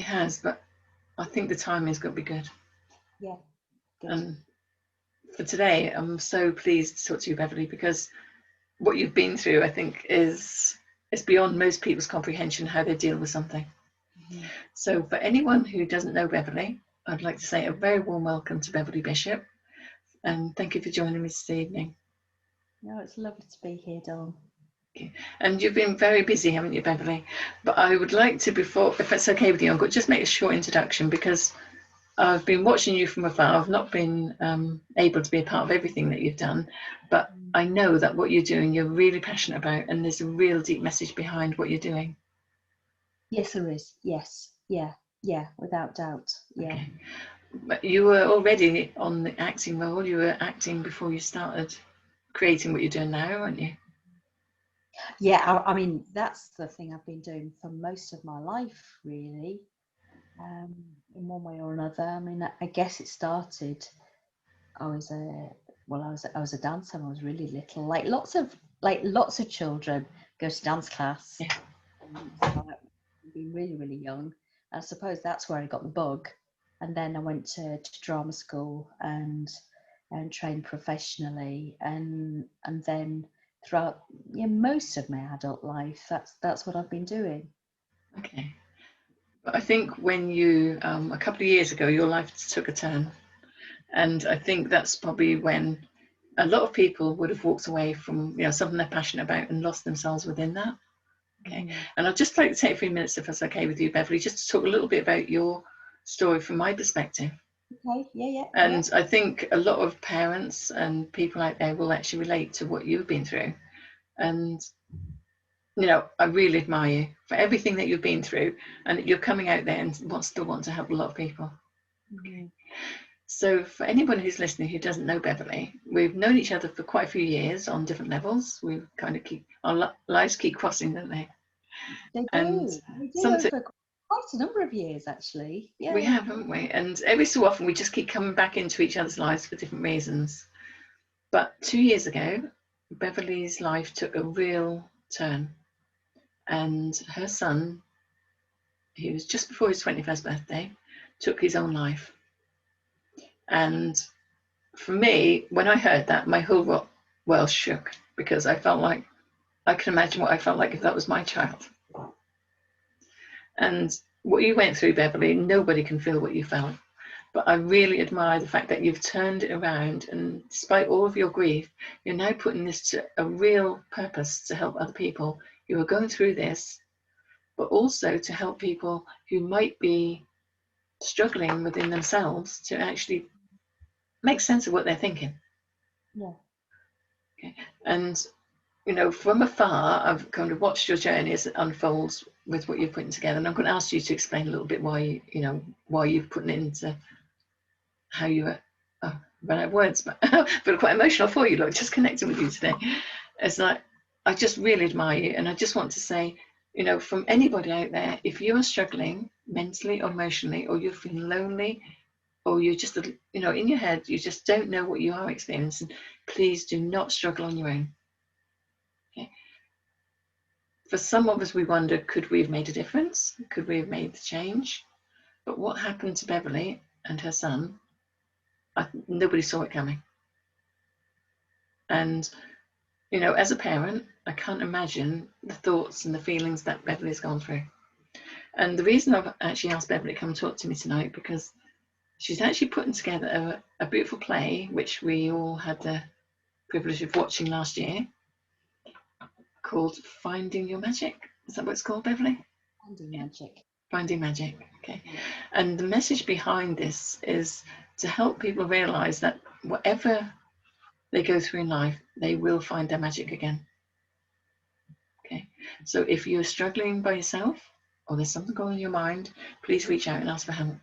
It has, but I think the timing's got to be good. Yeah, good. And for today, I'm so pleased to talk to you, Beverley, because what you've been through, I think, is beyond most people's comprehension how they deal with something. Mm-hmm. So for anyone who doesn't know Beverley, I'd like to say a very warm welcome to Beverley Bishop, and thank you for joining me this evening. No, it's lovely to be here, Dawn. And you've been very busy, haven't you, Beverley? But I would like to, before, if it's okay with you, I'll just make a short introduction, because I've been watching you from afar. I've not been able to be a part of everything that you've done, but I know that what you're doing, you're really passionate about, and there's a real deep message behind what you're doing. Yes, there is. Yes. Yeah, without doubt. Yeah. Okay. But you were already on the acting role. You were acting before you started creating what you're doing now, weren't you? Yeah, I mean, that's the thing I've been doing for most of my life, really, in one way or another. I mean, I guess it started, I was a dancer when I was really little, like lots of children go to dance class. Yeah. So I've been really, really young. I suppose that's where I got the bug. And then I went to drama school and trained professionally, and then throughout most of my adult life, that's what I've been doing. Okay. But I think when you, a couple of years ago, your life took a turn. And I think that's probably when a lot of people would have walked away from, something they're passionate about and lost themselves within that. Okay. Mm. And I'd just like to take a few minutes, if that's okay with you, Beverley, just to talk a little bit about your story from my perspective. Okay, yeah. And I think a lot of parents and people out there will actually relate to what you've been through. And, I really admire you for everything that you've been through, and you're coming out there and still want to help a lot of people. Mm-hmm. So for anyone who's listening who doesn't know Beverley, we've known each other for quite a few years on different levels. We kind of our lives keep crossing, don't they? They And do over quite a number of years, actually. Yeah, we have, haven't we? And every so often we just keep coming back into each other's lives for different reasons. But 2 years ago, Beverley's life took a real turn, and her son, who was just before his 21st birthday, took his own life. And for me, when I heard that, my whole world shook, because I felt like I can imagine what I felt like if that was my child. And what you went through, Beverley, nobody can feel what you felt. But I really admire the fact that you've turned it around, and despite all of your grief, you're now putting this to a real purpose to help other people who are going through this, but also to help people who might be struggling within themselves to actually make sense of what they're thinking. yeah. Okay. And from afar, I've kind of watched your journey as it unfolds with what you're putting together, and I'm going to ask you to explain a little bit why you've put it into how you were. Oh, run out of words, but but quite emotional for you. Like, just connecting with you today, it's like I just really admire you, and I just want to say, from anybody out there, if you are struggling mentally or emotionally, or you're feeling lonely, or you're just in your head, you just don't know what you are experiencing, please do not struggle on your own. Okay. For some of us, we wonder, could we have made a difference? Could we have made the change? But what happened to Beverley and her son, nobody saw it coming. And, as a parent, I can't imagine the thoughts and the feelings that Beverley's gone through. And the reason I've actually asked Beverley to come talk to me tonight, because she's actually putting together a beautiful play, which we all had the privilege of watching last year, called Finding Your Magic. Is that what it's called, Beverley? Finding Magic. Finding Magic. Okay. And the message behind this is to help people realize that whatever they go through in life, they will find their magic again. Okay. So if you're struggling by yourself, or there's something going on in your mind, please reach out and ask for help.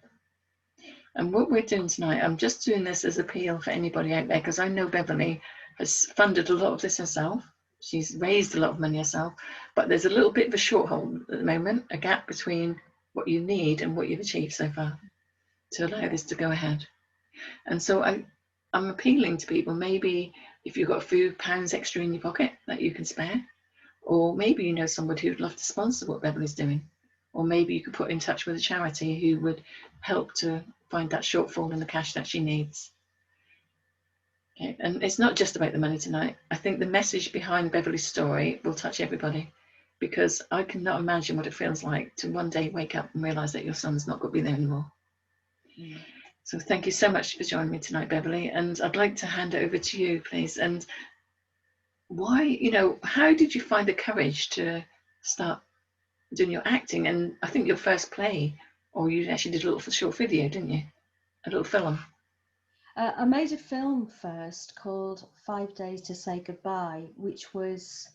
And what we're doing tonight, I'm just doing this as an appeal for anybody out there, because I know Beverley has funded a lot of this herself. She's raised a lot of money herself, but there's a little bit of a shorthole at the moment, a gap between what you need and what you've achieved so far to allow this to go ahead. And so I'm appealing to people, maybe if you've got a few pounds extra in your pocket that you can spare, or maybe somebody who'd love to sponsor what Beverley's doing. or maybe you could put in touch with a charity who would help to find that shortfall in the cash that she needs. Okay. And it's not just about the money tonight. I think the message behind Beverley's story will touch everybody, because I cannot imagine what it feels like to one day wake up and realise that your son's not going to be there anymore. Mm. So thank you so much for joining me tonight, Beverley. And I'd like to hand it over to you, please. And why, you know, how did you find the courage to start doing your acting? And I think your first play, or you actually did a little short video, didn't you? A little film. I made a film first called 5 Days to Say Goodbye, which was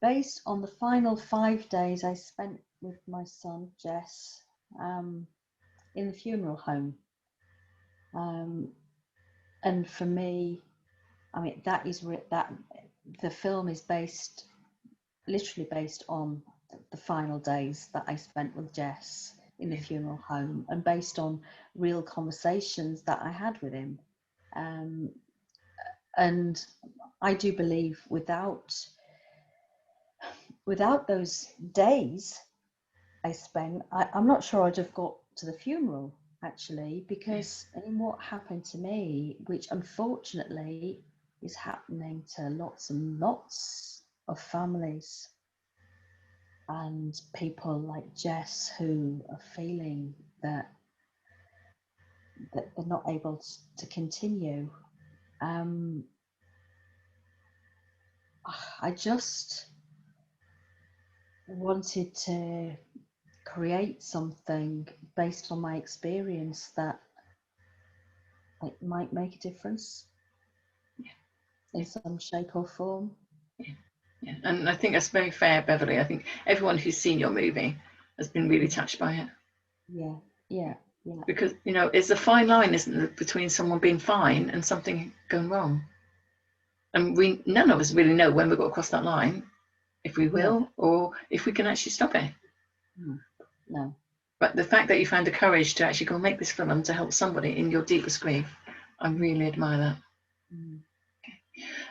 based on the final 5 days I spent with my son, Jess, in the funeral home. And for me, I mean, that the film is literally based on the final days that I spent with Jess in the funeral home, and based on real conversations that I had with him. And I do believe without those days I spent, I'm not sure I'd have got to the funeral, actually, because in what happened to me, which unfortunately is happening to lots and lots of families and people like Jess, who are feeling that they're not able to continue. I just wanted to create something based on my experience that might make a difference in some shape or form. Yeah, and I think that's very fair, Beverley. I think everyone who's seen your movie has been really touched by it. Yeah. Because, you know, it's a fine line, isn't it, between someone being fine and something going wrong. And none of us really know when we've got to cross that line, if we will, or if we can actually stop it. No. But the fact that you found the courage to actually go and make this film to help somebody in your deepest grief, I really admire that. Okay.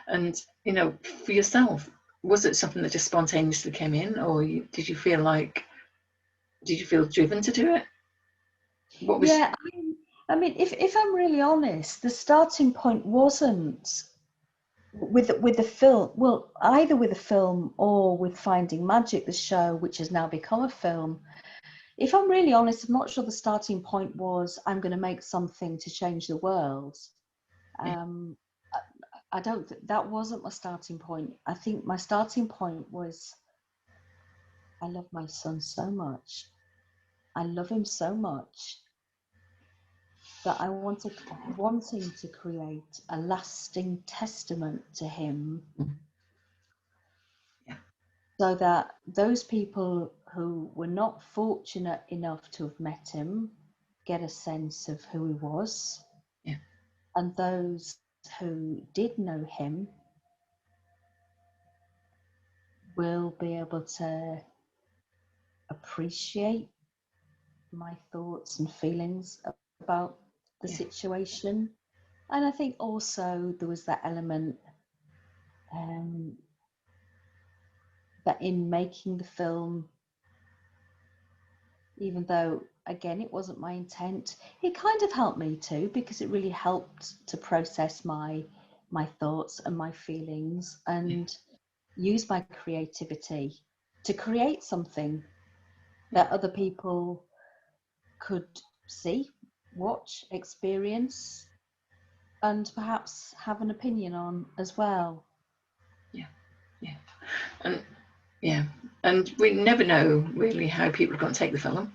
And, you know, for yourself, was it something that just spontaneously came in, or did you feel driven to do it? What was? Yeah, I mean, if I'm really honest, the starting point wasn't with the film. Well, either with the film or with Finding Magic, the show, which has now become a film. If I'm really honest, I'm not sure the starting point was I'm going to make something to change the world. I don't. That wasn't my starting point. I think my starting point was I love my son so much. I love him so much that I wanting to create a lasting testament to him, so that those people who were not fortunate enough to have met him get a sense of who he was, and those who did know him will be able to appreciate my thoughts and feelings about the situation. And I think also there was that element that in making the film, even though again it wasn't my intent, it kind of helped me too, because it really helped to process my thoughts and my feelings, and use my creativity to create something that other people could see, watch, experience, and perhaps have an opinion on as well. And we never know really how people are going to take the film.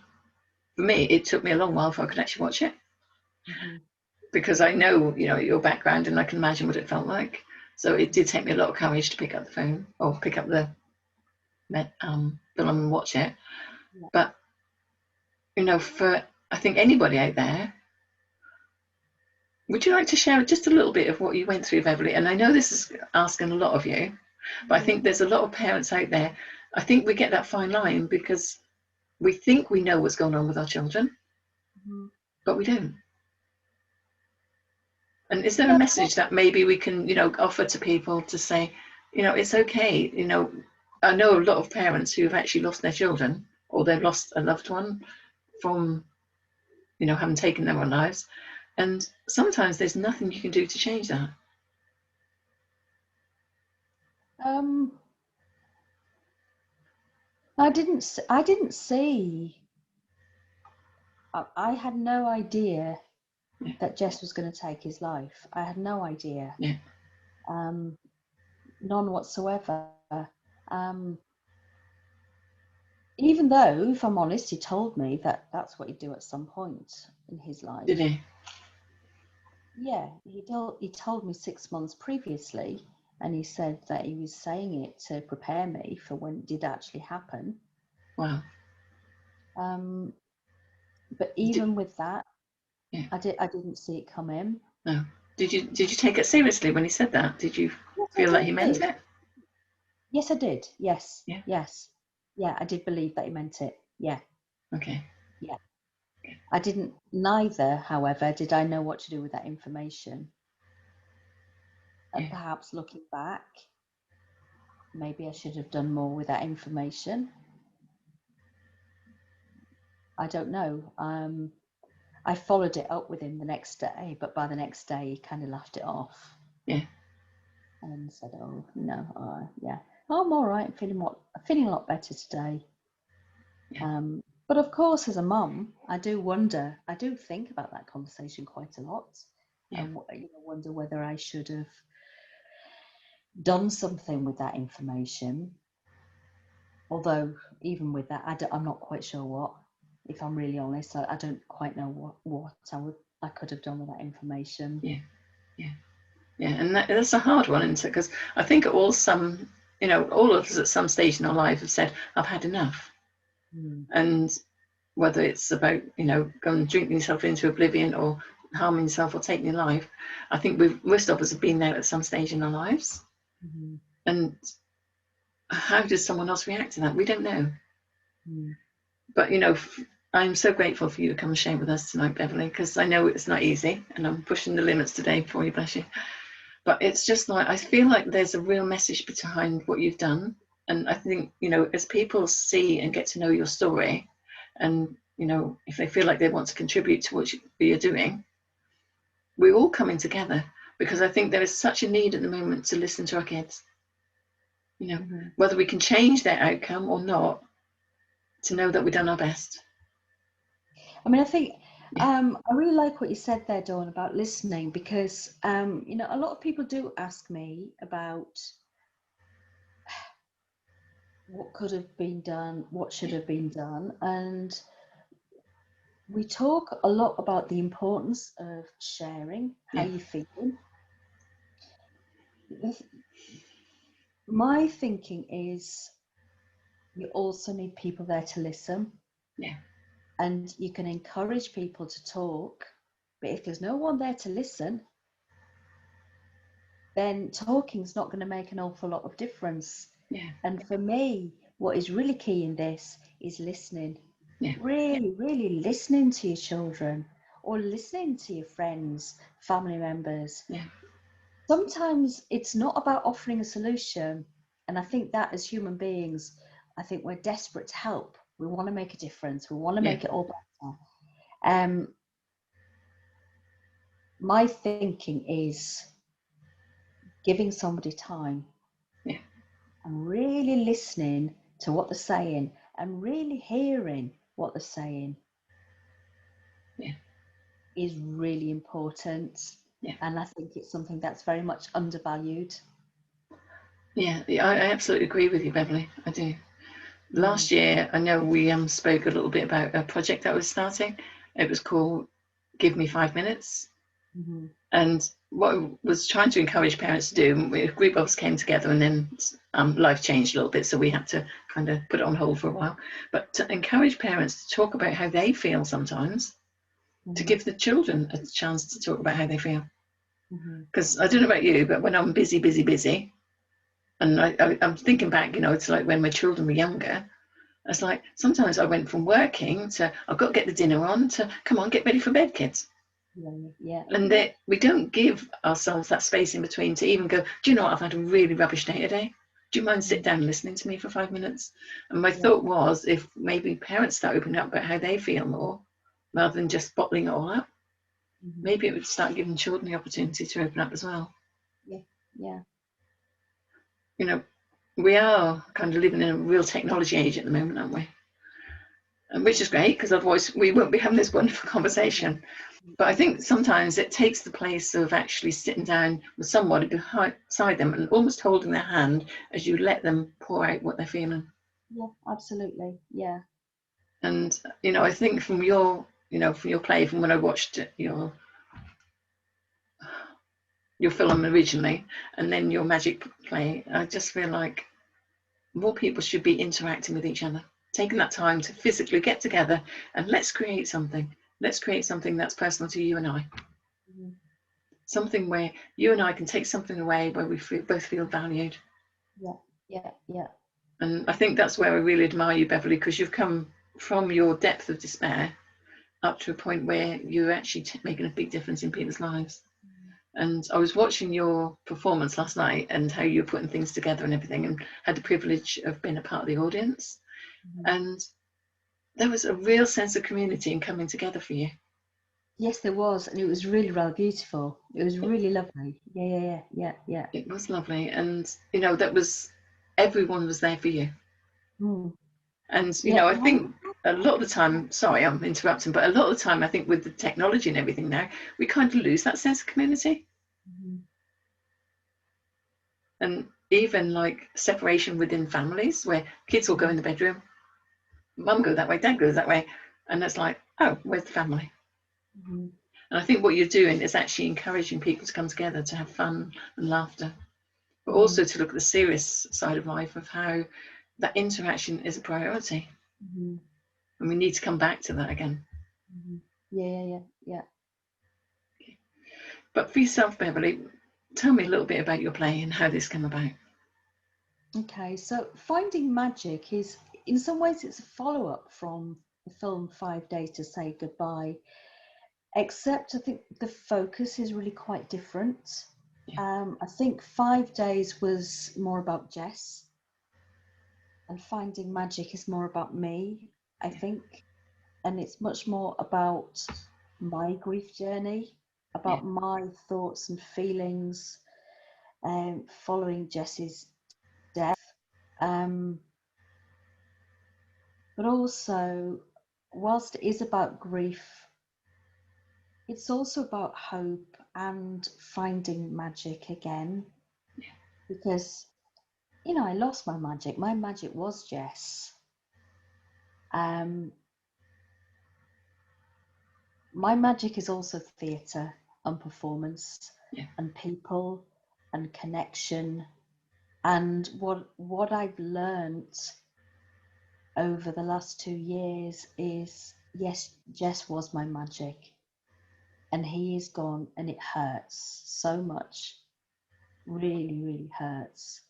For me, it took me a long while before I could actually watch it, because I know, you know, your background, and I can imagine what it felt like. So it did take me a lot of courage to pick up the phone or pick up the film and watch it. But, you know, for I think anybody out there, would you like to share just a little bit of what you went through, Beverley? And I know this is asking a lot of you, but I think there's a lot of parents out there. I think we get that fine line because we think we know what's going on with our children, but we don't. And is there a message that maybe we can, you know, offer to people to say, you know, it's okay. You know, I know a lot of parents who've actually lost their children or they've lost a loved one from, you know, having taken their own lives. And sometimes there's nothing you can do to change that. I didn't see. I had no idea that Jess was going to take his life. I had no idea. Yeah. None whatsoever. Even though, if I'm honest, he told me that that's what he'd do at some point in his life. Did he? Yeah, he told me 6 months previously, and he said that he was saying it to prepare me for when it did actually happen. Wow. But even with that, yeah. I didn't see it come in. No. Did you take it seriously when he said that? Did you feel like he meant it? Yes, I did. Yes. Yeah. Yes. Yeah, I did believe that he meant it. Yeah. Okay. Yeah. I didn't. Neither, however, did I know what to do with that information. And perhaps looking back, maybe I should have done more with that information. I don't know. I followed it up with him the next day, but by the next day he kind of laughed it off. Yeah. And said, "Oh, no, yeah, I'm all right. I'm feeling a lot better today." Yeah. But of course, as a mum, I do think about that conversation quite a lot. Yeah. I wonder whether I should have done something with that information. Although, even with that, I'm not quite sure what. If I'm really honest, I don't quite know what I could have done with that information. Yeah. Yeah. Yeah. And that's a hard one, isn't it? Because I think all of us at some stage in our life have said, "I've had enough." And whether it's about, going and drinking yourself into oblivion or harming yourself or taking your life, I think most of us have been there at some stage in our lives. And how does someone else react to that? We don't know. But, I'm so grateful for you to come and share with us tonight, Beverley, because I know it's not easy and I'm pushing the limits today for you, bless you. But it's just like, I feel like there's a real message behind what you've done. And I think, as people see and get to know your story, and, if they feel like they want to contribute to what you're doing, we're all coming together, because I think there is such a need at the moment to listen to our kids. Whether we can change their outcome or not, to know that we've done our best. I mean, I think I really like what you said there, Dawn, about listening, because a lot of people do ask me about what could have been done, what should have been done, and we talk a lot about the importance of sharing how you're feeling. My thinking is you also need people there to listen. Yeah. And you can encourage people to talk, but if there's no one there to listen, then talking's not going to make an awful lot of difference. Yeah. And for me, what is really key in this is listening. Yeah. Really, really listening to your children, or listening to your friends, family members. Yeah. Sometimes it's not about offering a solution. And I think that as human beings, I think we're desperate to help. We want to make a difference. We want to make it all better. My thinking is giving somebody time and really listening to what they're saying and really hearing what they're saying is really important. And I think it's something that's very much undervalued. Yeah, I absolutely agree with you, Beverley. I do. Last year, I know we spoke a little bit about a project that was starting. It was called Give Me 5 Minutes. And what I was trying to encourage parents to do, a group of us came together, and then life changed a little bit, so we had to kind of put it on hold for a while. But to encourage parents to talk about how they feel sometimes, to give the children a chance to talk about how they feel. Because I don't know about you, but when I'm busy, and I'm thinking back, it's like when my children were younger, it's like sometimes I went from working to I've got to get the dinner on to come on, get ready for bed, kids. And we don't give ourselves that space in between to even go, do you know what, I've had a really rubbish day today. do you mind sit down listening to me for 5 minutes? And my thought was, if maybe parents start opening up about how they feel more, rather than just bottling it all up, maybe it would start giving children the opportunity to open up as well. Yeah. You know, we are kind of living in a real technology age at the moment, aren't we? And which is great, because otherwise we won't be having this wonderful conversation. But I think sometimes it takes the place of actually sitting down with somebody beside them and almost holding their hand as you let them pour out what they're feeling. Yeah, absolutely. Yeah. And, you know, I think from your play, from when I watched your film originally, and then your magic play, I just feel like more people should be interacting with each other, taking that time to physically get together and let's create something. Let's create something that's personal to you and I. Something where you and I can take something away where we both feel valued. Yeah. And I think that's where I really admire you, Beverley, because you've come from your depth of despair up to a point where you're actually making a big difference in people's lives. And I was watching your performance last night and how you were putting things together and everything, and had the privilege of being a part of the audience. And there was a real sense of community and coming together for you. Yes, there was, and it was really rather beautiful. It was really lovely. Yeah. It was lovely, and you know, everyone was there for you. And you know, I think a lot of the time, sorry, I'm interrupting, but a lot of the time, I think with the technology and everything now, we kind of lose that sense of community. And even like separation within families, where kids will go in the bedroom, mum goes that way, dad goes that way, and it's like, oh, where's the family? And I think what you're doing is actually encouraging people to come together to have fun and laughter, but also to look at the serious side of life, of how that interaction is a priority. And we need to come back to that again. Yeah. But for yourself, Beverley, tell me a little bit about your play and how this came about. Okay, so Finding Magic is, in some ways, it's a follow-up from the film 5 Days to Say Goodbye, except I think the focus is really quite different. I think 5 Days was more about Jess, and Finding Magic is more about me, I think. And it's much more about my grief journey, about my thoughts and feelings following Jess's death. But also, whilst it is about grief, it's also about hope and finding magic again. Because, you know, I lost my magic. My magic was Jess. My magic is also theatre and performance and people and connection. And what I've learned over the last 2 years is, yes, Jess was my magic, and he is gone, and it hurts so much. Really, really hurts.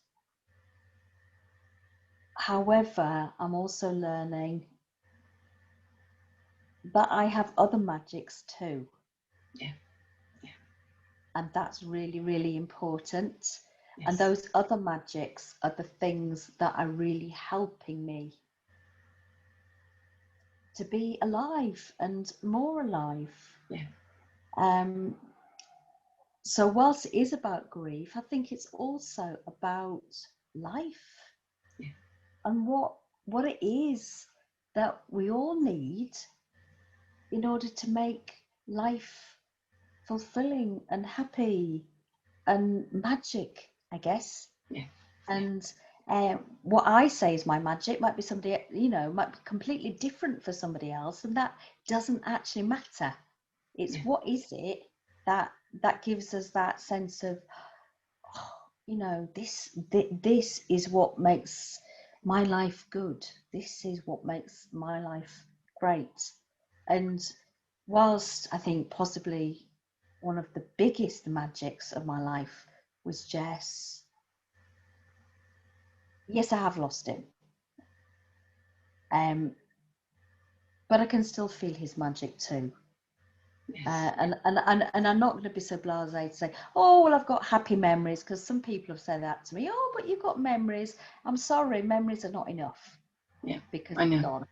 However, I'm also learning that I have other magics too. And that's really, really important. And those other magics are the things that are really helping me to be alive and more alive. So whilst it is about grief, I think it's also about life and what it is that we all need in order to make life fulfilling and happy and magic, I guess. And what I say is my magic might be somebody, you know, might be completely different for somebody else, and that doesn't actually matter. It's what is it that gives us that sense of, oh, you know, this is what makes my life good. This is what makes my life great. And whilst I think possibly one of the biggest magics of my life was Jess, yes, I have lost him. But I can still feel his magic too. Yes. And I'm not going to be so blasé to say, oh, well, I've got happy memories, because some people have said that to me. Oh, but you've got memories. I'm sorry, memories are not enough, Yeah. because I it's know.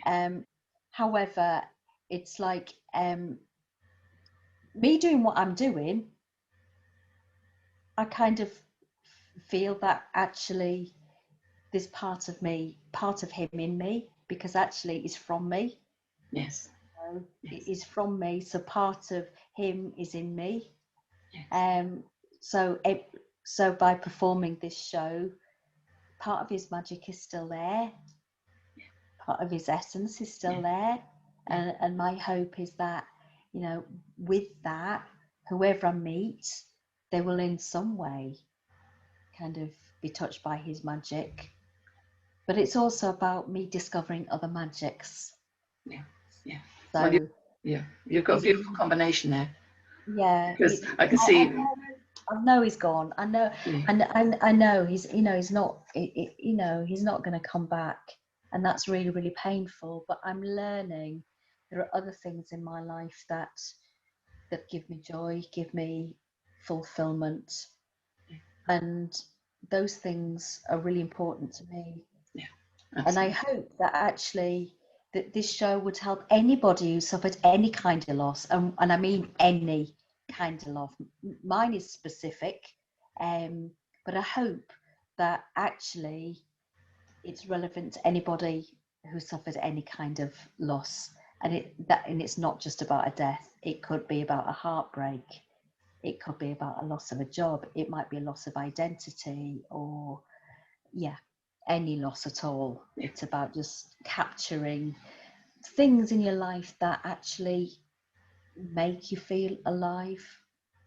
gone. However, it's like me doing what I'm doing, I kind of feel that actually there's part of me, part of him in me, because actually it's from me. Yes. So Yes. it is from me, so part of him is in me. Yes. So by performing this show, part of his magic is still there, part of his essence is still there, and my hope is that, you know, with that, whoever I meet, they will in some way kind of be touched by his magic. But it's also about me discovering other magics. Yeah. Yeah. Well, So you've got a is it? beautiful combination there, Yeah, because I can see. I know he's gone. I know, Yeah. and I know he's, you know, he's not, you know, he's not going to come back, and that's really, really painful. But I'm learning there are other things in my life that give me joy, give me fulfillment, and those things are really important to me. Yeah. And I Absolutely. hope that actually that this show would help anybody who suffered any kind of loss, and I mean any kind of loss. Mine is specific, but I hope that actually it's relevant to anybody who suffered any kind of loss. And it's not just about a death. It could be about a heartbreak. It could be about a loss of a job. It might be a loss of identity, or any loss at all. Yeah. It's about just capturing things in your life that actually make you feel alive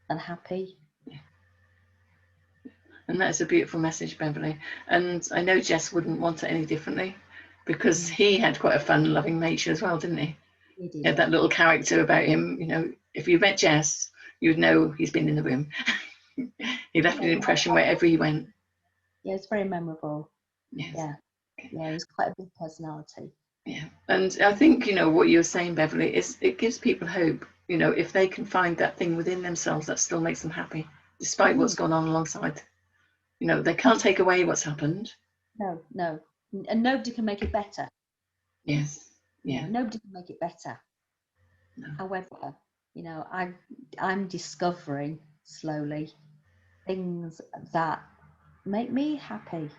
and happy. Yeah. And that's a beautiful message, Beverley. And I know Jess wouldn't want it any differently, because he had quite a fun, loving nature as well, didn't he? He did, He had that yeah. little character about him. You know, if you met Jess, you'd know he's been in the room. He left an impression wherever he went. Yeah, it's very memorable. Yes. Yeah, yeah, he's quite a big personality. Yeah. And I think, you know, what you're saying, Beverley, is it gives people hope, you know, if they can find that thing within themselves that still makes them happy, despite what's gone on alongside. You know, they can't take away what's happened. No, no, and nobody can make it better. Yes. You Yeah. know, nobody can make it better. No. However, you know, I'm discovering slowly things that make me happy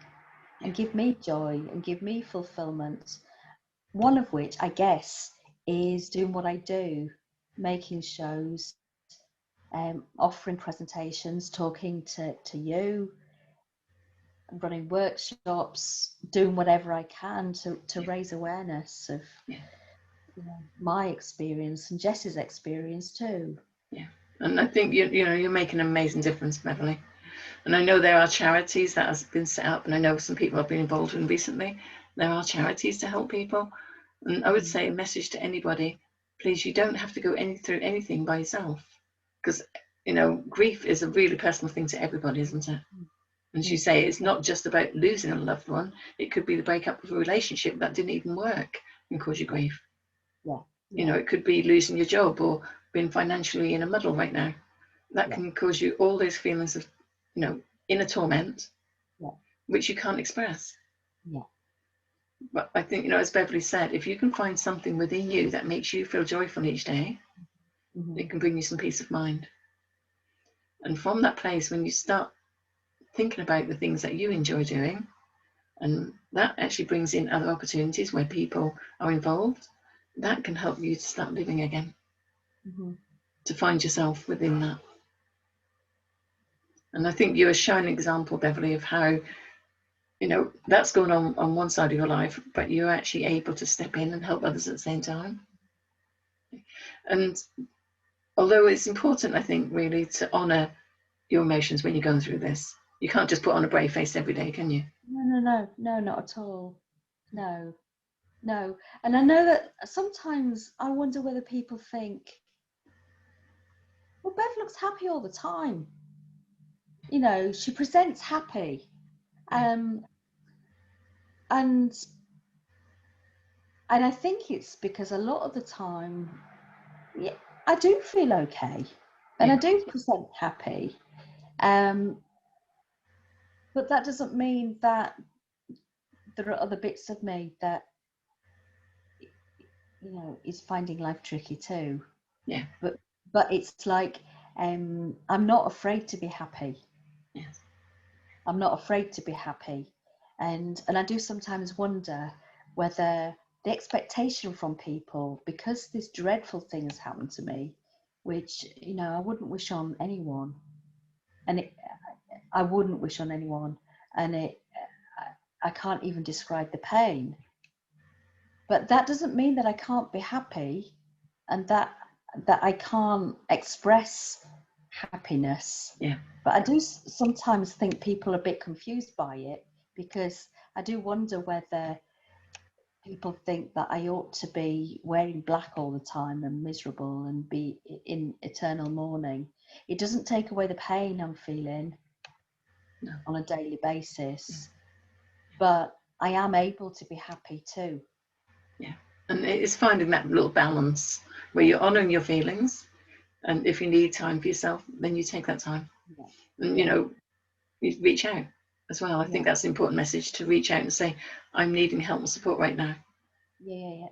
and give me joy and give me fulfillment. One of which, I guess, is doing what I do, making shows, offering presentations, talking to you, running workshops, doing whatever I can to raise awareness of, Yeah. you know, my experience and Jess's experience too. Yeah. And I think you know you're making an amazing difference, Beverley. And I know there are charities that has been set up, and I know some people have been involved in recently. There are charities to help people, and I would say a message to anybody: please, you don't have to go through anything by yourself, because you know grief is a really personal thing to everybody, isn't it? And as you say, it's not just about losing a loved one. It could be the breakup of a relationship that didn't even work and cause you grief. Yeah, You yeah, know, it could be losing your job or being financially in a muddle right now. That yeah, can cause you all those feelings of, you know, inner torment, yeah, which you can't express. yeah. But I think, you know, as Beverley said, if you can find something within you that makes you feel joyful each day, Mm-hmm. it can bring you some peace of mind. And from that place, when you start thinking about the things that you enjoy doing, and that actually brings in other opportunities where people are involved, that can help you to start living again, Mm-hmm. to find yourself within that. And I think you're a shining example, Beverley, of how, you know, that's going on one side of your life, but you're actually able to step in and help others at the same time. And although it's important, I think, really to honour your emotions when you're going through this, you can't just put on a brave face every day, can you? No, not at all. No, no. And I know that sometimes I wonder whether people think, well, Bev looks happy all the time. You know, she presents happy. Um, and I think it's because a lot of the time, yeah, I do feel okay, and I do present happy, but that doesn't mean that there are other bits of me that, you know, is finding life tricky too. Yeah. But it's like, I'm not afraid to be happy. Yes. I'm not afraid to be happy, and I do sometimes wonder whether the expectation from people, because this dreadful thing has happened to me, which, you know, I wouldn't wish on anyone, and I wouldn't wish on anyone, and I can't even describe the pain. But that doesn't mean that I can't be happy, and that I can't express happiness. Yeah. But I do sometimes think people are a bit confused by it, because I do wonder whether people think that I ought to be wearing black all the time and miserable and be in eternal mourning. It doesn't take away the pain I'm feeling on a daily basis, but I am able to be happy too. Yeah. And it's finding that little balance where you're honouring your feelings, and if you need time for yourself, then you take that time. Yeah. And you know, you reach out as well. I think that's an important message, to reach out and say, I'm needing help and support right now.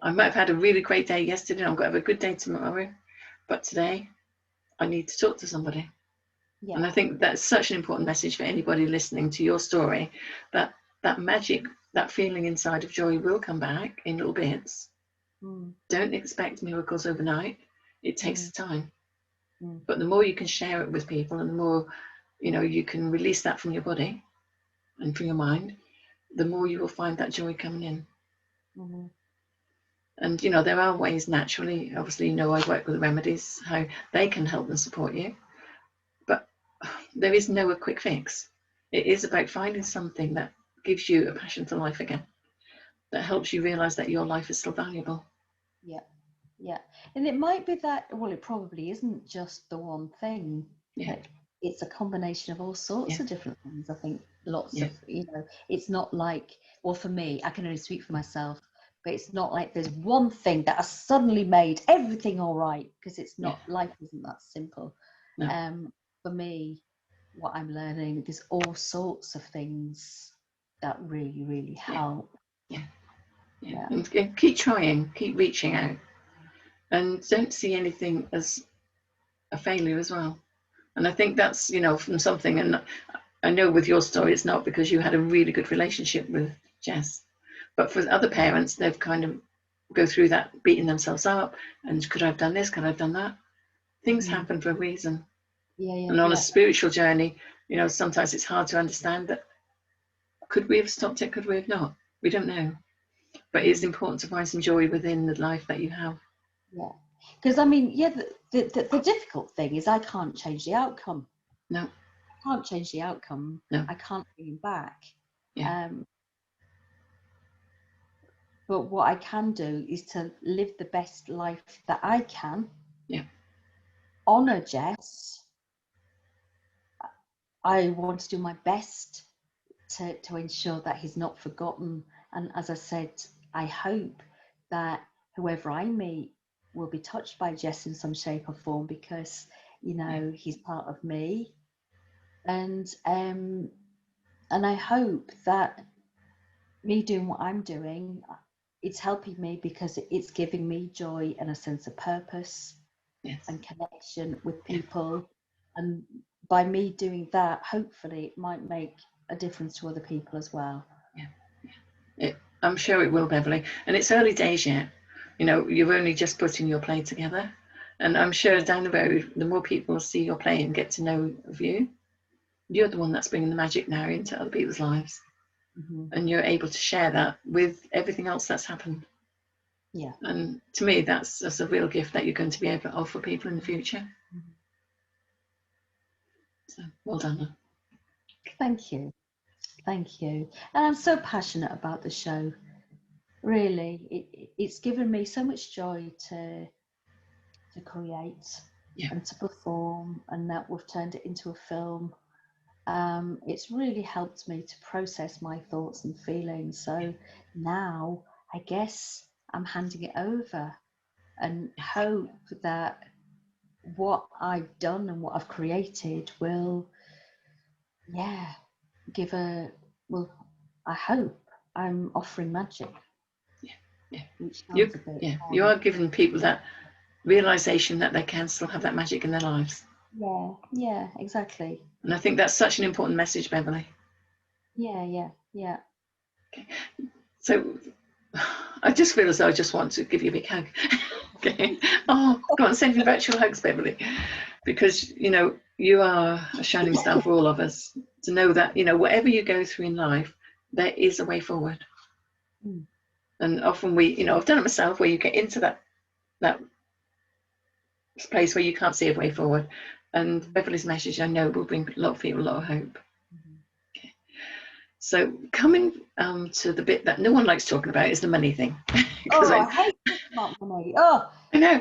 I might have had a really great day yesterday, I'm going to have a good day tomorrow, but today I need to talk to somebody. And I think that's such an important message for anybody listening to your story, that that magic, that feeling inside of joy will come back in little bits. Don't expect miracles overnight. It takes time. But the more you can share it with people, and the more, you know, you can release that from your body and from your mind, the more you will find that joy coming in. And you know, there are ways naturally, obviously, you know, I work with remedies, how they can help and support you, but there is no quick fix. It is about finding something that gives you a passion for life again, that helps you realize that your life is still valuable. Yeah. And it might be that, well, it probably isn't just the one thing. It's a combination of all sorts of different things. I think lots of, you know, it's not like, well, for me, I can only speak for myself, but it's not like there's one thing that has suddenly made everything all right, because it's not, life isn't that simple. For me, what I'm learning, there's all sorts of things that really, really help. And keep trying, keep reaching out, and don't see anything as a failure as well. And I think that's, you know, from something, and I know with your story, it's not because you had a really good relationship with Jess, but for other parents, they've kind of go through that beating themselves up, and could I have done this, could I have done that? Things happen for a reason. And on a spiritual journey, you know, sometimes it's hard to understand that, could we have stopped it, could we have not? We don't know. But it's important to find some joy within the life that you have. Because I mean, the difficult thing is I can't change the outcome. No. I can't change the outcome. No. I can't bring him back. But what I can do is to live the best life that I can. Honour Jess. I want to do my best to ensure that he's not forgotten. And as I said, I hope that whoever I meet will be touched by Jess in some shape or form, because, you know, he's part of me. And I hope that me doing what I'm doing, it's helping me, because it's giving me joy and a sense of purpose and connection with people. And by me doing that, hopefully it might make a difference to other people as well. I'm sure it will, Beverley. And it's early days yet. You know, you're only just putting your play together. And I'm sure down the road, the more people see your play and get to know of you, you're the one that's bringing the magic now into other people's lives. And you're able to share that with everything else that's happened. And to me, that's a real gift that you're going to be able to offer people in the future. So well done. Thank you. Thank you. And I'm so passionate about the show. Really, it's given me so much joy to create and to perform, and that we've turned it into a film. It's really helped me to process my thoughts and feelings. So now I guess I'm handing it over, and hope that what I've done and what I've created will, give well, I hope I'm offering magic. Yeah. Which sounds a bit, You are giving people that realization that they can still have that magic in their lives. yeah, exactly. And I think that's such an important message, Beverley. Yeah. Okay. So I just feel as though I just want to give you a big hug. Okay. Oh, go on, send me virtual hugs, Beverley. Because, you are a shining star for all of us to know that, whatever you go through in life, there is a way forward. Mm. And often I've done it myself, where you get into that place where you can't see a way forward. And Beverley's message, I know, will bring a lot of people a lot of hope. Okay. So coming to the bit that no one likes talking about is the money thing. I hate talking about money. Oh, I know.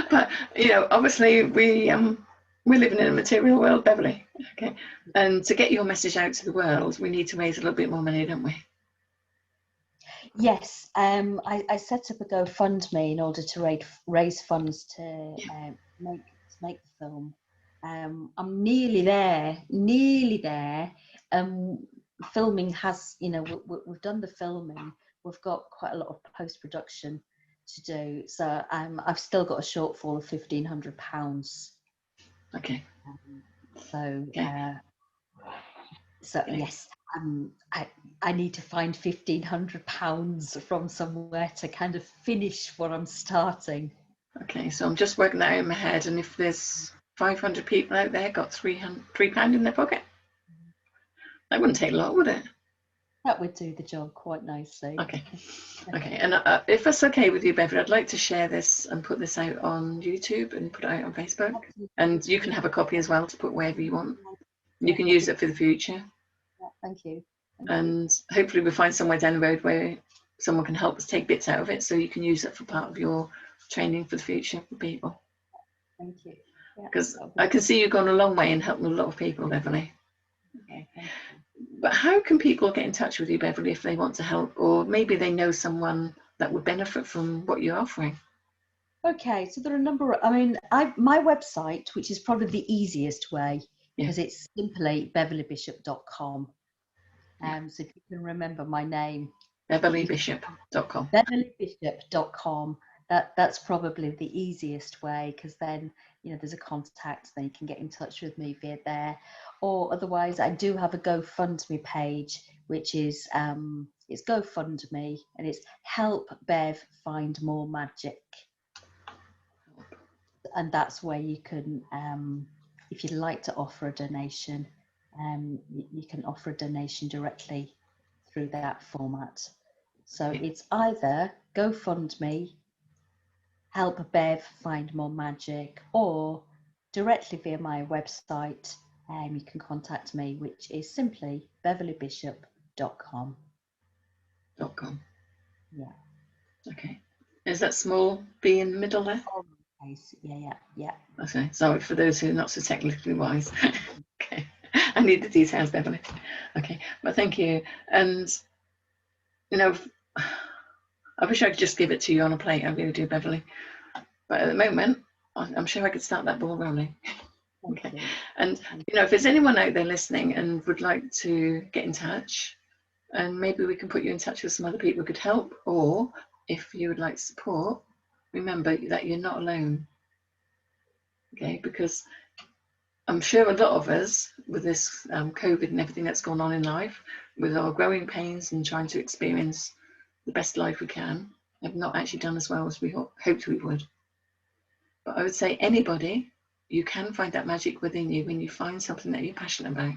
But, But obviously we're living in a material world, Beverley. Okay. And to get your message out to the world, we need to raise a little bit more money, don't we? yes. I set up a GoFundMe in order to raise funds to make the film. I'm nearly there. Filming has, we've done the filming. We've got quite a lot of post-production to do. So I've still got a shortfall of £1,500. Okay. So Okay. Okay. Yes, I need to find £1,500 from somewhere to kind of finish what I'm starting. Okay, so I'm just working that out in my head, and if there's 500 people out there got £3 in their pocket, that wouldn't take a lot, would it? That would do the job quite nicely. Okay. Okay, and if that's okay with you, Beverley, I'd like to share this and put this out on YouTube and put it out on Facebook. Absolutely. And you can have a copy as well to put wherever you want. You Yeah, can use it for the future. Yeah, thank you. And hopefully we'll find somewhere down the road where someone can help us take bits out of it, so you can use it for part of your training for the future for people. Thank you. Because I can see you've gone a long way in helping a lot of people, Beverley. Okay. But how can people get in touch with you, Beverley, if they want to help, or maybe they know someone that would benefit from what you're offering? Okay, so there are a number of, my website, which is probably the easiest way, because it's simply beverleybishop.com. So if you can remember my name, Beverleybishop.com. Beverleybishop.com. That's probably the easiest way, because then there's a contact, then you can get in touch with me via there. Or otherwise, I do have a Gofundme page, which is it's Gofundme, and it's Help Bev Find More Magic. And that's where you can, if you'd like to offer a donation, you can offer a donation directly through that format. So it's either GoFundMe, Help Bev Find More Magic, or directly via my website. You can contact me, which is simply beverleybishop.com. Yeah. Okay. Is that small B in the middle there? Yeah. Okay. Sorry for those who are not so technically wise. Okay. I need the details, Beverley. Okay. Well, thank you. And I wish I could just give it to you on a plate. I really do, Beverley. But at the moment, I'm sure I could start that ball rolling. Okay. And if there's anyone out there listening and would like to get in touch, and maybe we can put you in touch with some other people who could help, or if you would like support, remember that you're not alone. Okay, because I'm sure a lot of us, with this COVID and everything that's gone on in life, with our growing pains and trying to experience the best life we can, have not actually done as well as we hoped we would. But I would say anybody, you can find that magic within you when you find something that you're passionate about,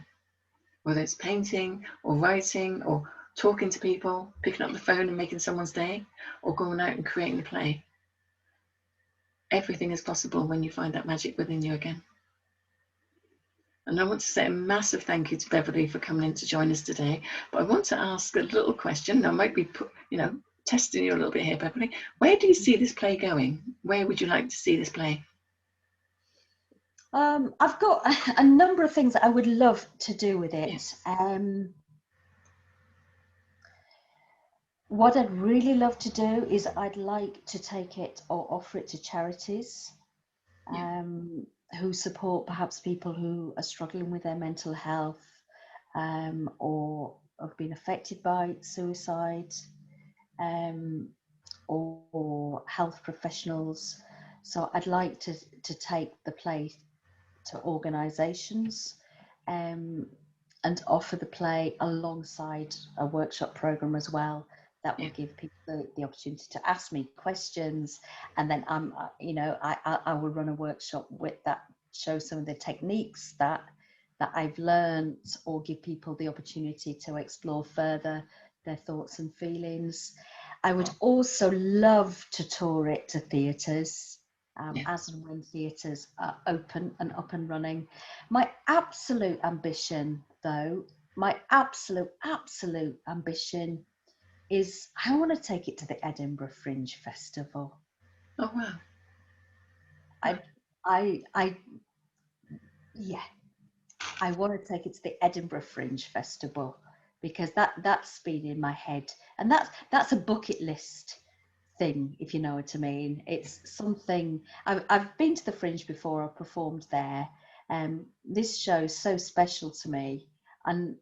whether it's painting or writing or talking to people, picking up the phone and making someone's day, or going out and creating a play. Everything is possible when you find that magic within you again. And I want to say a massive thank you to Beverley for coming in to join us today. But I want to ask a little question. I might be, testing you a little bit here, Beverley. Where do you see this play going? Where would you like to see this play? I've got a number of things that I would love to do with it. What I'd really love to do is I'd like to take it or offer it to charities Yeah. who support perhaps people who are struggling with their mental health, or have been affected by suicide, um, or health professionals. So I'd like to take the play to organisations, um, and offer the play alongside a workshop programme as well that will Yeah. give people the opportunity to ask me questions, and then I will run a workshop with that, show some of the techniques that I've learned, or give people the opportunity to explore further their thoughts and feelings. I would also love to tour it to theatres, Yeah. as and when theatres are open and up and running. My absolute ambition, though, my absolute ambition is I want to take it to the Edinburgh Fringe Festival. Oh wow. I, I, yeah, I want to take it to the Edinburgh Fringe Festival, because that's been in my head, and that's a bucket list thing, if you know what I mean. It's something I've been to the Fringe before. I've performed there. This show is so special to me, and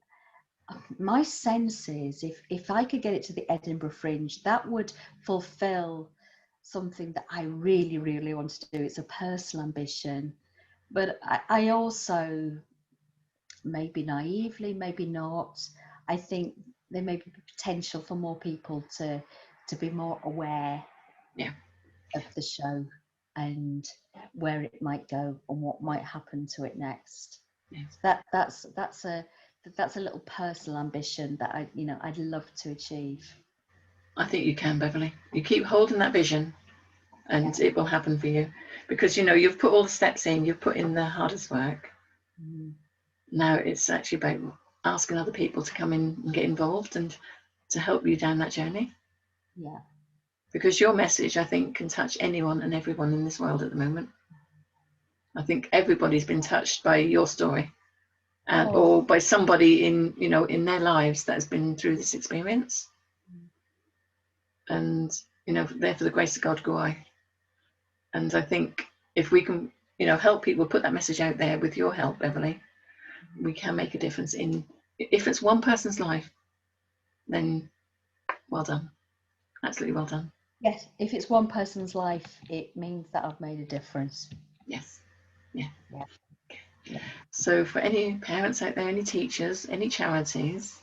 my sense is if I could get it to the Edinburgh Fringe, that would fulfill something that I really, really want to do. It's a personal ambition, but I also, maybe naively, maybe not, I think there may be potential for more people to be more aware, Yeah. of the show, and where it might go and what might happen to it next. Yes. That's a little personal ambition that I'd love to achieve. I think you can, Beverley. You keep holding that vision, and Yeah. it will happen for you, because you've put all the steps in. You've put in the hardest work. Mm. Now it's actually about asking other people to come in and get involved and to help you down that journey. Yeah. Because your message, I think, can touch anyone and everyone in this world at the moment. I think everybody's been touched by your story, and Oh. or by somebody in their lives that has been through this experience. Mm. And there for the grace of God go I. And I think if we can help people put that message out there with your help, Beverley, we can make a difference in, if it's one person's life, then well done, absolutely well done. Yes, if it's one person's life, it means that I've made a difference. Yes. Yeah. Yeah. Yeah. So for any parents out there, any teachers, any charities,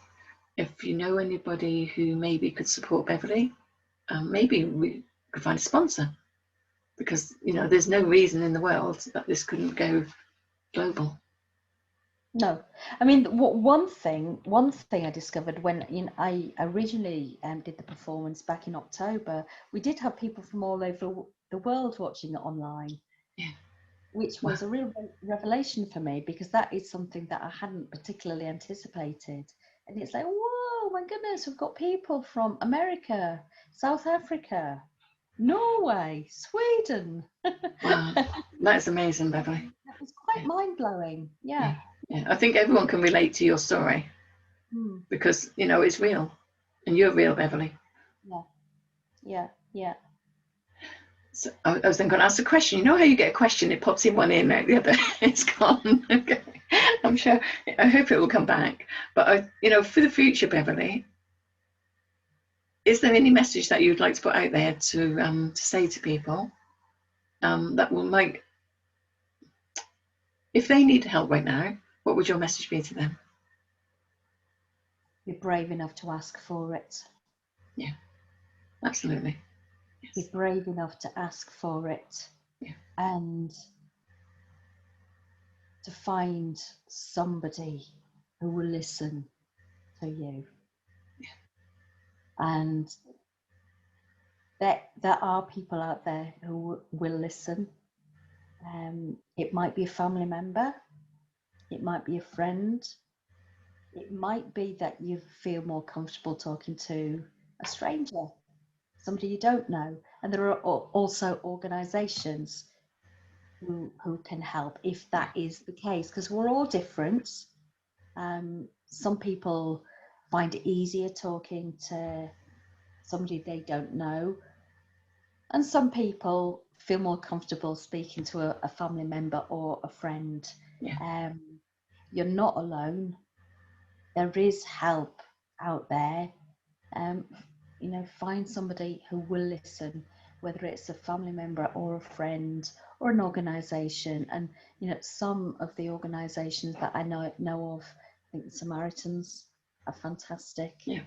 if you know anybody who maybe could support Beverley, maybe we could find a sponsor, because there's no reason in the world that this couldn't go global. No, I mean, one thing I discovered when I originally did the performance back in October, we did have people from all over the world watching it online, Yeah. which Well, was a real revelation for me, because that is something that I hadn't particularly anticipated. And it's like, whoa, my goodness, we've got people from America, South Africa, Norway, Sweden. wow, that's amazing, Beverley. That was quite Yeah. mind-blowing. Yeah. Yeah. I think everyone can relate to your story, Mm. because it's real, and you're real, Beverley. Yeah. Yeah. Yeah. So I was then going to ask a question. You know how you get a question, it pops in one ear and out the other. It's gone. Okay. I'm sure. I hope it will come back. But for the future, Beverley, is there any message that you'd like to put out there to say to people, that will make, if they need help right now, what would your message be to them? Be brave enough to ask for it. Yeah, absolutely. Be Yes. brave enough to ask for it. Yeah. And to find somebody who will listen to you. Yeah. And there are people out there who will listen. It might be a family member, it might be a friend, it might be that you feel more comfortable talking to a stranger, somebody you don't know. And there are also organisations who can help if that is the case, because we're all different. Some people find it easier talking to somebody they don't know. And some people feel more comfortable speaking to a family member or a friend. Yeah. You're not alone. There is help out there. Find somebody who will listen, whether it's a family member or a friend or an organisation. And some of the organisations that I know of, I think the Samaritans are fantastic. Yeah.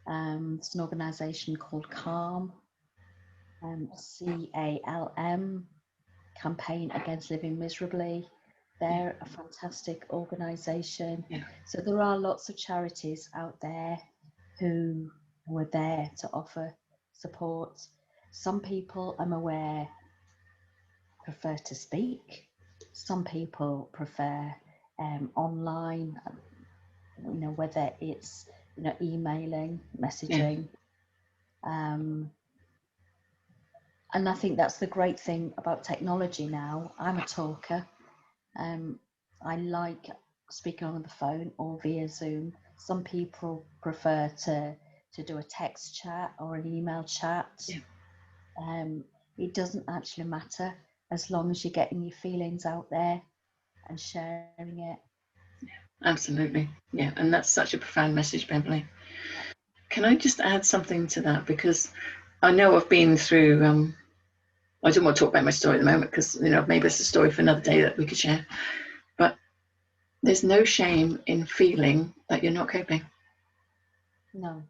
There's an organisation called CALM, CALM, Campaign Against Living Miserably. They're a fantastic organisation. Yeah. So there are lots of charities out there who are there to offer support. Some people, I'm aware, prefer to speak. Some people prefer online, whether it's emailing, messaging. And I think that's the great thing about technology now. I'm a talker. I like speaking on the phone or via Zoom. Some people prefer to do a text chat or an email chat. Yeah. It doesn't actually matter as long as you're getting your feelings out there and sharing it. Absolutely. Yeah. And that's such a profound message, Beverley. Can I just add something to that? Because I know I've been through, I don't want to talk about my story at the moment because, maybe it's a story for another day that we could share. But there's no shame in feeling that you're not coping. No.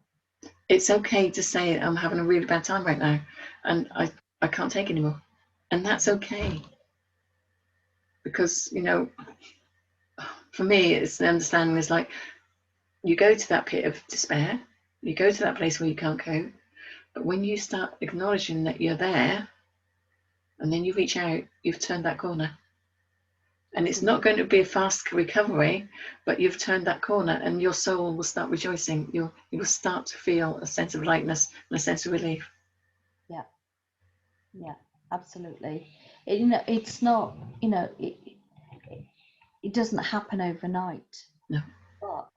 It's okay to say, I'm having a really bad time right now and I can't take anymore. And that's okay. Because, for me, it's the understanding is like, you go to that pit of despair, you go to that place where you can't cope, but when you start acknowledging that you're there, and then you reach out, you've turned that corner. And it's not going to be a fast recovery, but you've turned that corner and your soul will start rejoicing. You will start to feel a sense of lightness and a sense of relief. Yeah, absolutely. It's not, it doesn't happen overnight. No. But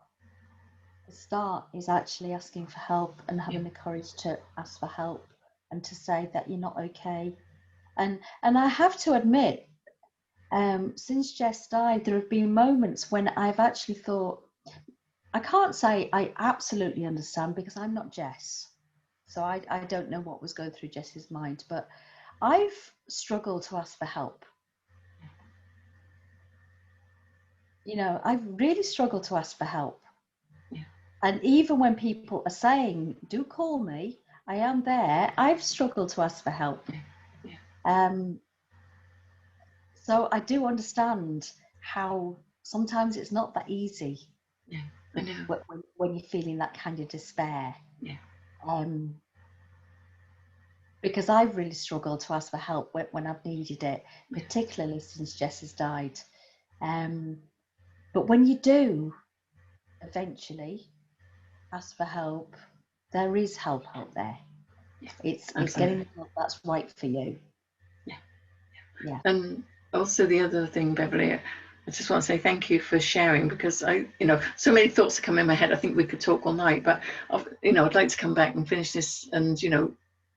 the start is actually asking for help and having the courage to ask for help and to say that you're not okay. And I have to admit, since Jess died, there have been moments when I've actually thought, I can't say I absolutely understand because I'm not Jess. So I don't know what was going through Jess's mind, but I've struggled to ask for help. I've really struggled to ask for help. Yeah. And even when people are saying, do call me, I am there, I've struggled to ask for help. Yeah. So I do understand how sometimes it's not that easy. Yeah, I know. When you're feeling that kind of despair. Yeah. Because I've really struggled to ask for help when I've needed it, particularly since Jess has died. But when you do eventually ask for help, there is help out there. Yeah, it's getting the help that's right for you. Yeah. And also the other thing, Beverley, I just want to say thank you for sharing, because so many thoughts are coming in my head. I think we could talk all night, but I'd like to come back and finish this and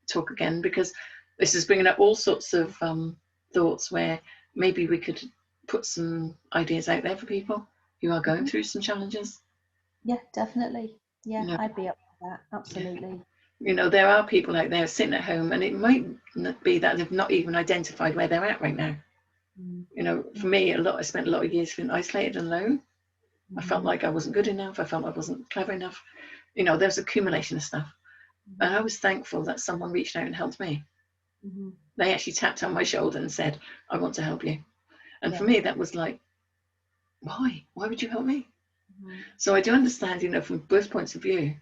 talk again, because this is bringing up all sorts of thoughts where maybe we could put some ideas out there for people who are going through some challenges. Yeah, definitely. Yeah, I'd be up for that. Absolutely. There are people out there sitting at home, and it might be that they've not even identified where they're at right now. For me, I spent a lot of years feeling isolated and alone. I felt like I wasn't good enough. I felt I wasn't clever enough. There was accumulation of stuff. And I was thankful that someone reached out and helped me. They actually tapped on my shoulder and said, I want to help you. And for me, that was like, why? Why would you help me? So I do understand, from both points of view.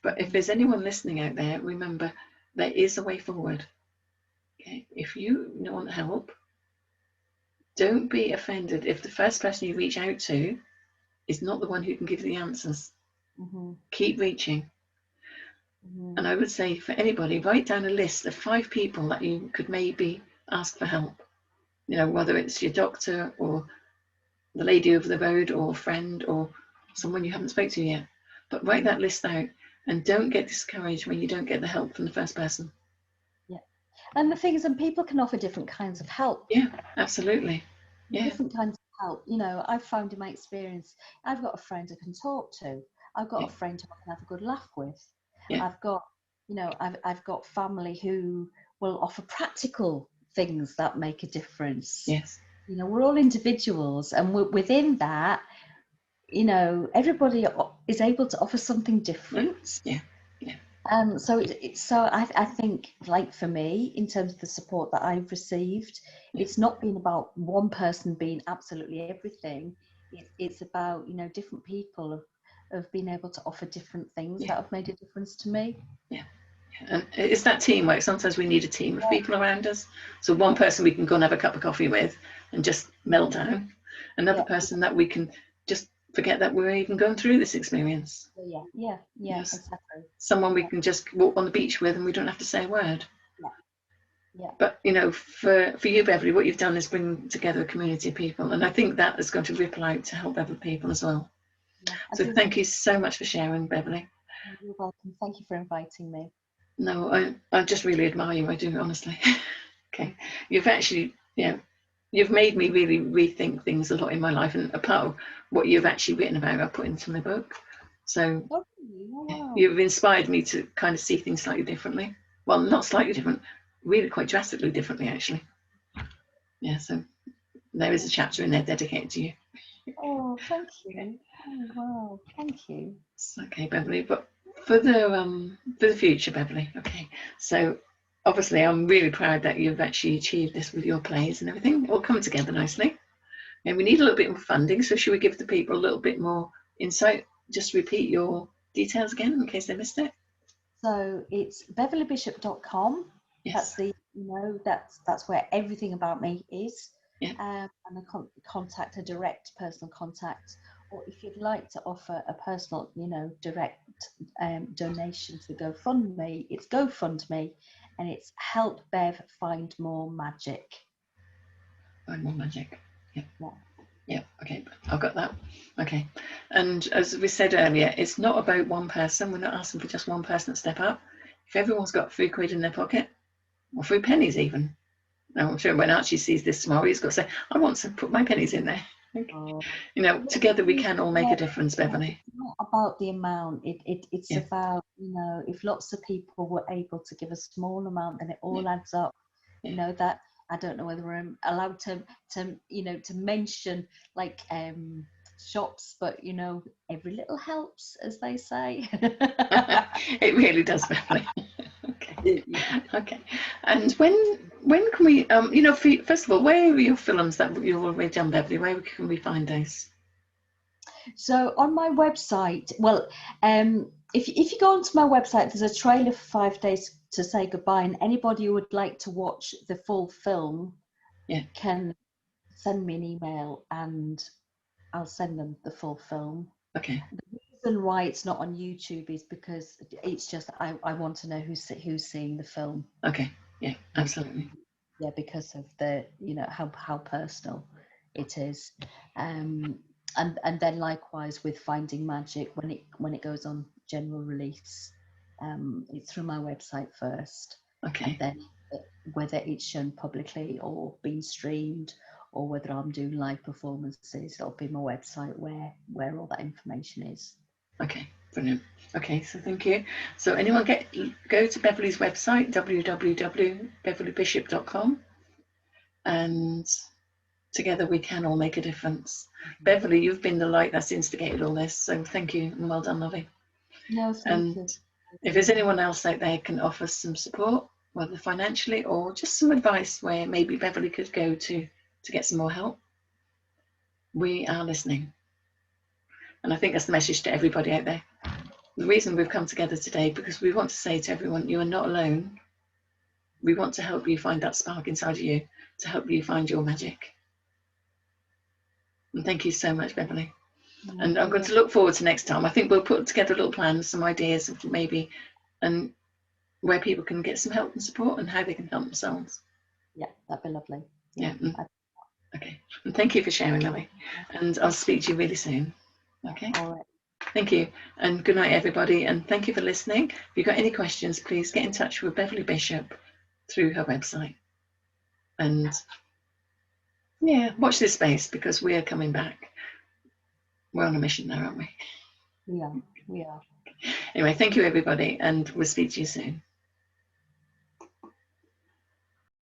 But if there's anyone listening out there, remember, there is a way forward. Okay? If you want help, don't be offended if the first person you reach out to is not the one who can give the answers. Keep reaching. And I would say for anybody, write down a list of 5 people that you could maybe ask for help. Whether it's your doctor or the lady over the road or a friend or someone you haven't spoke to yet. But write that list out And don't get discouraged when you don't get the help from the first person. Yeah. And the thing is, and people can offer different kinds of help. Yeah, absolutely. Yeah. Different kinds of help. You know, I've found in my experience, I've got a friend I can talk to. I've got a friend who I can have a good laugh with. Yeah. I've got, you know, I've got family who will offer practical things that make a difference. Yes. You know, we're all individuals, and within that, you know, everybody is able to offer something different. Yeah. Yeah. So I think, like for me, in terms of the support that I've received, it's not been about one person being absolutely everything. It's about, you know, different people have been able to offer different things that have made a difference to me. Yeah. And it's that teamwork. Sometimes we need a team of people around us. So one person we can go and have a cup of coffee with and just melt down. Another person that we can just forget that we're even going through this experience. Yeah, yes. Exactly. Someone we can just walk on the beach with and we don't have to say a word. Yeah. But, you know, for you, Beverley, what you've done is bring together a community of people. And I think that is going to ripple out to help other people as well. Yeah, so thank you so much for sharing, Beverley. You're welcome. Thank you for inviting me. No, I just really admire you. I do, honestly. Okay. You've actually, you've made me really rethink things a lot in my life. And a part of what you've actually written about, I put into my book. So you've inspired me to kind of see things slightly differently. Well, not slightly different, really quite drastically differently, actually. Yeah, so there is a chapter in there dedicated to you. Oh, thank you. Oh, wow, thank you. Okay, Beverley, but for the future, Beverley. Okay, so obviously I'm really proud that you've actually achieved this with your plays and everything. It all come together nicely. And we need a little bit more funding, so should we give the people a little bit more insight? Just repeat your details again in case they missed it. So it's beverleybishop.com. Yes. That's the, you know, that's where everything about me is. Yeah. And a direct personal contact, or if you'd like to offer a personal, you know, direct donation to GoFundMe, it's Gofundme, and it's Help Bev Find More Magic. Find more magic. Yeah. Yeah, okay, I've got that. Okay, and as we said earlier, it's not about one person. We're not asking for just one person to step up. If everyone's got £3 in their pocket, or 3 pennies even, now I'm sure when Archie sees this tomorrow, he's got to say, I want to put my pennies in there. You know, together we can all make a difference, Beverley. It's not about the amount, it's about, you know, if lots of people were able to give a small amount, then it all adds up. You know, that I don't know whether I'm allowed to you know, to mention like shops, but you know, every little helps, as they say. It really does, Beverley. Okay. Okay. And when can we you know, first of all, where are your films that you've already done, Beverley? Where can we find those? So on my website, well, if you go onto my website, there's a trailer for 5 days to say goodbye, and anybody who would like to watch the full film can send me an email and I'll send them the full film. Okay. The reason why it's not on YouTube is because it's just I want to know who's seeing the film. Okay. Yeah, absolutely. Yeah, because of the, you know, how personal it is. And then likewise with Finding Magic, when it goes on general release, it's through my website first. Okay. And then whether it's shown publicly or being streamed, or whether I'm doing live performances, it'll be my website where all that information is. Okay, brilliant. Okay, so thank you. So anyone go to Beverley's website, www.beverleybishop.com, and together we can all make a difference. Beverley, you've been the light that's instigated all this, so thank you and well done, lovey. No, thank you. If there's anyone else out there can offer some support, whether financially or just some advice where maybe Beverley could go to get some more help, we are listening. And I think that's the message to everybody out there. The reason we've come together today, because we want to say to everyone, you are not alone. We want to help you find that spark inside of you, to help you find your magic. And thank you so much, Beverley. And I'm going to look forward to next time. I think we'll put together a little plan, some ideas of maybe, and where people can get some help and support and how they can help themselves. Yeah, that'd be lovely. Yeah. Okay. And thank you for sharing, lovely. And I'll speak to you really soon. Okay. All right. Thank you, and good night, everybody, and thank you for listening. If you've got any questions, please get in touch with Beverley Bishop through her website. And yeah, watch this space, because we are coming back. We're on a mission now, aren't we? We are. Anyway, thank you, everybody, and we'll speak to you soon.